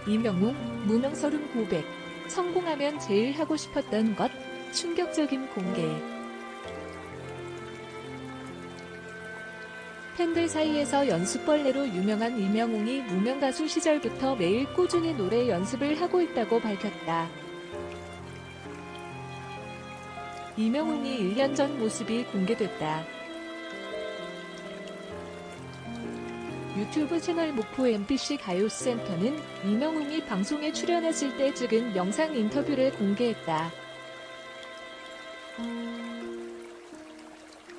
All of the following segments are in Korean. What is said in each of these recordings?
이명웅, 무명서름 고백. 성공하면 제일 하고 싶었던 것. 충격적인 공개. 팬들 사이에서 연습벌레로 유명한 이명웅이 무명 가수 시절부터 매일 꾸준히 노래 연습을 하고 있다고 밝혔다. 이명웅이 1년 전 모습이 공개됐다. 유튜브 채널 목포 MBC 가요센터는 이명웅이 방송에 출연했을 때 찍은 영상 인터뷰를 공개했다.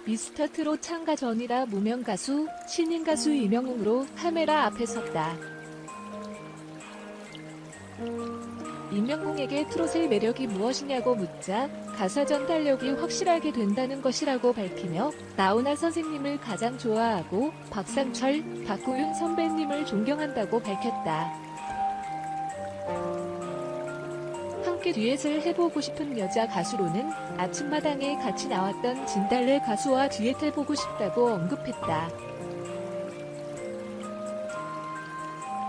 미스터트롯 참가 전이라 무명 가수, 신인 가수 이명웅으로 카메라 앞에 섰다. 이명웅에게 트롯의 매력이 무엇이냐고 묻자 가사 전달력이 확실하게 된다는 것이라고 밝히며 나훈아 선생님을 가장 좋아하고 박상철, 박구윤 선배님을 존경한다고 밝혔다. 함께 듀엣을 해보고 싶은 여자 가수로는 아침마당에 같이 나왔던 진달래 가수와 듀엣 해보고 싶다고 언급했다.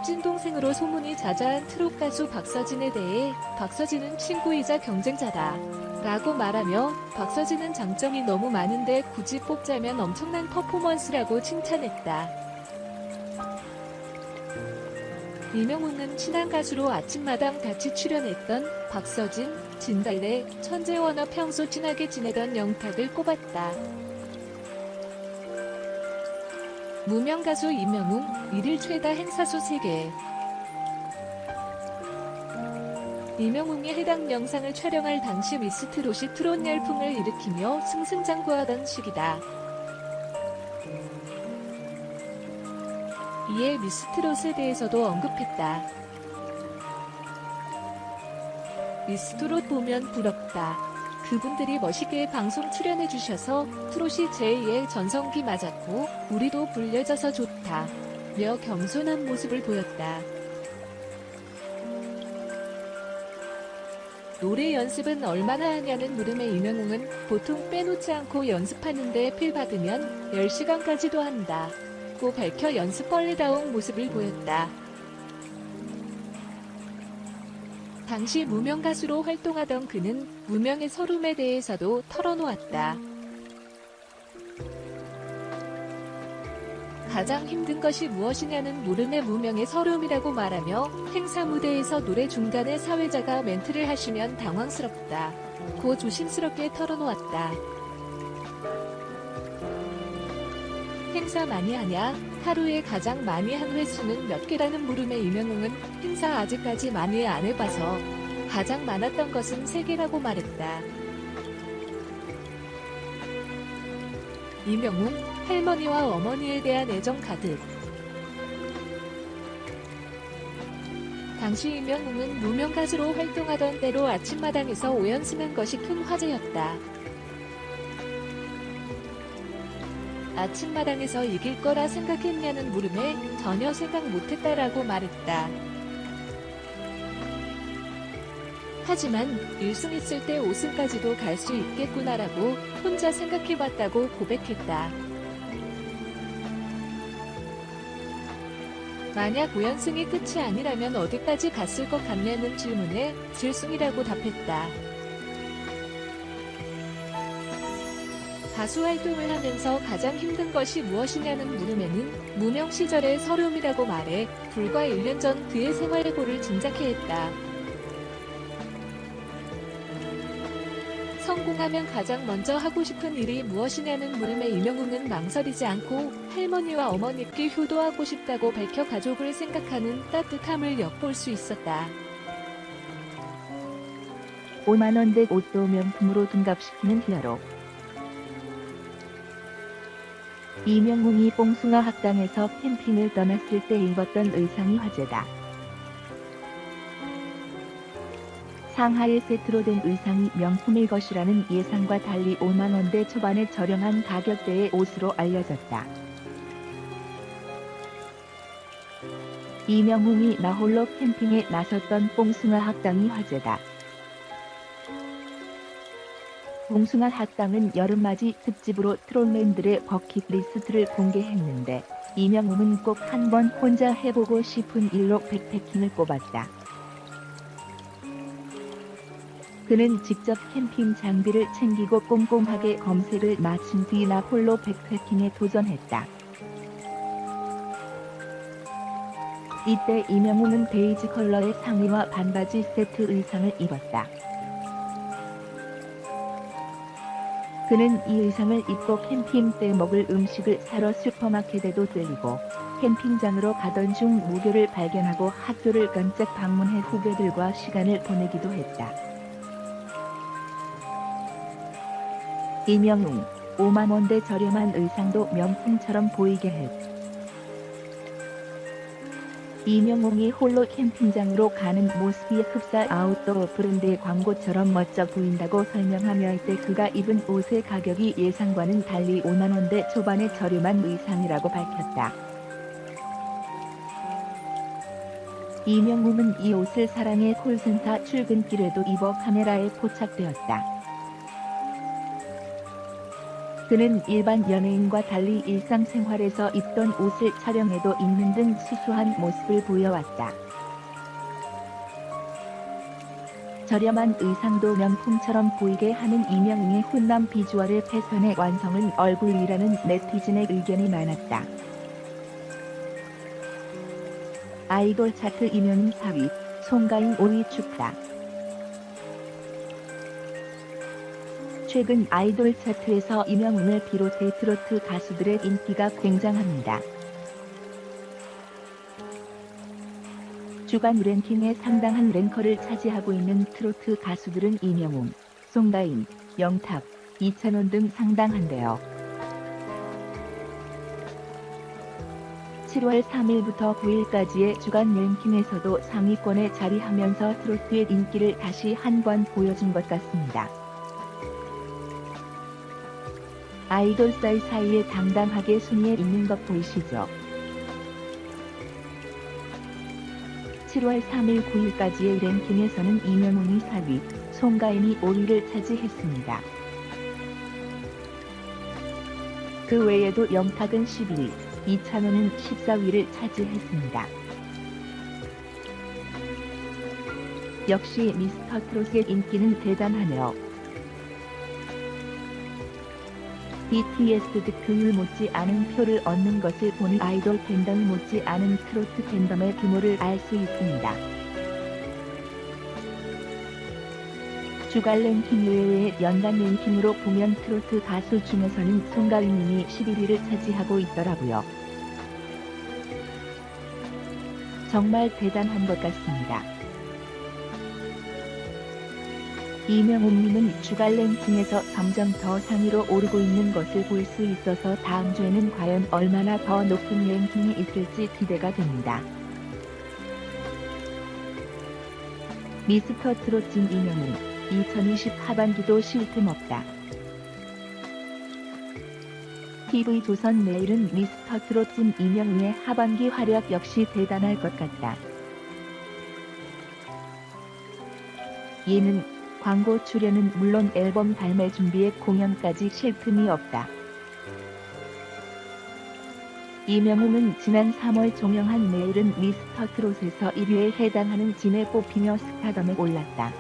찐동생으로 소문이 자자한 트롯 가수 박서진에 대해 박서진은 친구이자 경쟁자다 라고 말하며 박서진은 장점이 너무 많은데 굳이 뽑자면 엄청난 퍼포먼스라고 칭찬했다. 이명웅은 친한 가수로 아침마당 같이 출연했던 박서진, 진달래, 천재원와 평소 친하게 지내던 영탁을 꼽았다. 무명 가수 이명웅, 1일 최다 행사수 3개. 이명웅이 해당 영상을 촬영할 당시 미스트롯이 트롯 열풍을 일으키며 승승장구하던 시기다. 이에 미스트롯에 대해서도 언급했다. 미스트롯 보면 부럽다. 그분들이 멋있게 방송 출연해주셔서 트롯이 제2의 전성기 맞았고 우리도 불려져서 좋다. 며 겸손한 모습을 보였다. 노래 연습은 얼마나 하냐는 물음에 이명웅은 보통 빼놓지 않고 연습하는데 필 받으면 10시간까지도 한다. 고 밝혀 연습벌레다운 모습을 보였다. 당시 무명 가수로 활동하던 그는 무명의 서름에 대해서도 털어놓았다. 가장 힘든 것이 무엇이냐는 물음에 무명의 서름이라고 말하며 행사 무대에서 노래 중간에 사회자가 멘트를 하시면 당황스럽다. 고 조심스럽게 털어놓았다. 행사 많이 하냐? 하루에 가장 많이 한 횟수는 몇 개라는 물음에 이명웅은 행사 아직까지 많이 안 해봐서 가장 많았던 것은 3개라고 말했다. 이명웅, 할머니와 어머니에 대한 애정 가득. 당시 이명웅은 무명 가수로 활동하던 때로 아침마당에서 오연쓰는 것이 큰 화제였다. 아침마당에서 이길 거라 생각했냐는 물음에 전혀 생각 못했다라고 말했다. 하지만 1승했을 때 5승까지도 갈 수 있겠구나라고 혼자 생각해봤다고 고백했다. 만약 5연승이 끝이 아니라면 어디까지 갔을 것 같냐는 질문에 7승이라고 답했다. 가수 활동을 하면서 가장 힘든 것이 무엇이냐는 물음에는 무명 시절의 서름이라고 말해 불과 1년 전 그의 생활고를 짐작해 했다. 성공하면 가장 먼저 하고 싶은 일이 무엇이냐는 물음에 이명웅은 망설이지 않고 할머니와 어머니께 효도하고 싶다고 밝혀 가족을 생각하는 따뜻함을 엿볼 수 있었다. 5만원대 옷도 명품으로 둔갑시키는 히어로. 이명웅이 뽕숭아 학당에서 캠핑을 떠났을 때 입었던 의상이 화제다. 상하이 세트로 된 의상이 명품일 것이라는 예상과 달리 5만원대 초반의 저렴한 가격대의 옷으로 알려졌다. 이명웅이 나홀로 캠핑에 나섰던 뽕숭아 학당이 화제다. 뽕숭아 학당은 여름맞이 특집으로 트롯맨들의 버킷리스트를 공개했는데 이명웅은 꼭 한번 혼자 해보고 싶은 일로 백패킹을 꼽았다. 그는 직접 캠핑 장비를 챙기고 꼼꼼하게 검색을 마친 뒤 나 홀로 백패킹에 도전했다. 이때 이명웅은 베이지 컬러의 상의와 반바지 세트 의상을 입었다. 그는 이 의상을 입고 캠핑 때 먹을 음식을 사러 슈퍼마켓에도 들리고 캠핑장으로 가던 중 무교를 발견하고 학교를 깜짝 방문해 후배들과 시간을 보내기도 했다. 이명웅, 5만 원대 저렴한 의상도 명품처럼 보이게 했다. 이명웅이 홀로 캠핑장으로 가는 모습이 흡사 아웃도어 브랜드의 광고처럼 멋져 보인다고 설명하며 이때 그가 입은 옷의 가격이 예상과는 달리 5만 원대 초반의 저렴한 의상이라고 밝혔다. 이명웅은 이 옷을 사랑해 콜센터 출근길에도 입어 카메라에 포착되었다. 그는 일반 연예인과 달리 일상생활에서 입던 옷을 촬영에도 입는 등 수수한 모습을 보여왔다. 저렴한 의상도 명품처럼 보이게 하는 이명웅의 훈남 비주얼의 패션의 완성은 얼굴이라는 네티즌의 의견이 많았다. 아이돌 차트 이명웅 4위, 송가인 5위 축하. 최근 아이돌 차트에서 이명웅을 비롯해 트로트 가수들의 인기가 굉장합니다. 주간 랭킹의 상당한 랭커를 차지하고 있는 트로트 가수들은 이명웅, 송가인, 영탁, 이찬원 등 상당한데요. 7월 3일부터 9일까지의 주간 랭킹에서도 상위권에 자리하면서 트로트의 인기를 다시 한 번 보여준 것 같습니다. 아이돌 사이에 당당하게 순위에 있는 것 보이시죠? 7월 3일 9일까지의 랭킹에서는 이명웅이 4위, 송가인이 5위를 차지했습니다. 그 외에도 영탁은 11위, 이찬원은 14위를 차지했습니다. 역시 미스터 트롯의 인기는 대단하네요. BTS 득표율 못지 않은 표를 얻는 것을 보니 아이돌 팬덤이 못지 않은 트로트 팬덤의 규모를 알 수 있습니다. 주간 랭킹 외의 연간 랭킹으로 보면 트로트 가수 중에서는 송가인님이 11위를 차지하고 있더라고요. 정말 대단한 것 같습니다. 이명웅님은 주간 랭킹에서 점점 더 상위로 오르고 있는 것을 볼 수 있어서 다음 주에는 과연 얼마나 더 높은 랭킹이 있을지 기대가 됩니다. 미스터 트롯 진 이명웅, 2020 하반기도 쉴 틈 없다. TV조선 내일은 미스터 트롯 진 이명웅의 하반기 활약 역시 대단할 것 같다. 예능, 광고 출연은 물론 앨범 발매 준비에 공연까지 쉴 틈이 없다. 이명웅은 지난 3월 종영한 내일은 미스터 트롯에서 1위에 해당하는 진에 뽑히며 스타덤에 올랐다.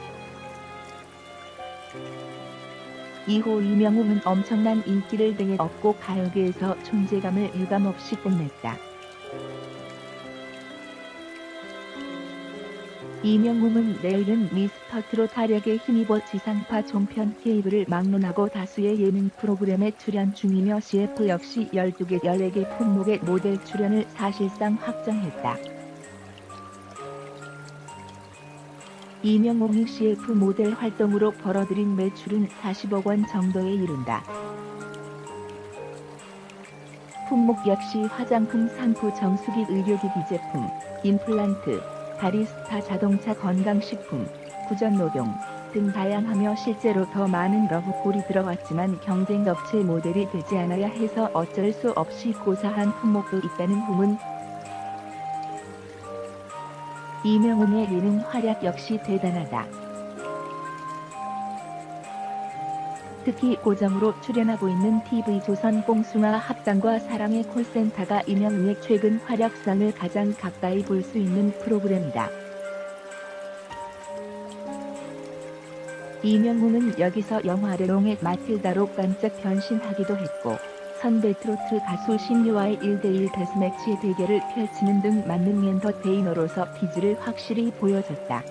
이후 이명웅은 엄청난 인기를 등에 업고 가요계에서 존재감을 유감없이 뽐냈다. 이명웅은 내일은 미스터 트롯 활약에 힘입어 지상파 종편 케이블을 막론하고 다수의 예능 프로그램에 출연 중이며 CF 역시 12개 14개 품목의 모델 출연을 사실상 확정했다. 이명웅이 CF 모델 활동으로 벌어들인 매출은 40억 원 정도에 이른다. 품목 역시 화장품, 샴푸, 정수기, 의료기기 제품, 임플란트, 바리스타, 자동차, 건강식품, 구전노동 등 다양하며 실제로 더 많은 러브콜이 들어왔지만 경쟁업체 모델이 되지 않아야 해서 어쩔 수 없이 고사한 품목도 있다는 후문. 이명웅의 예능 활약 역시 대단하다. 특히 고정으로 출연하고 있는 TV조선 뽕숭아 합당과 사랑의 콜센터가 이명웅의 최근 활약상을 가장 가까이 볼 수 있는 프로그램이다. 이명웅은 여기서 영화 르롱의 마틸다로 깜짝 변신하기도 했고 선배 트로트 가수 신유와의 1대1 데스매치 대결을 펼치는 등 만능 엔터테이너로서 기질을 확실히 보여줬다.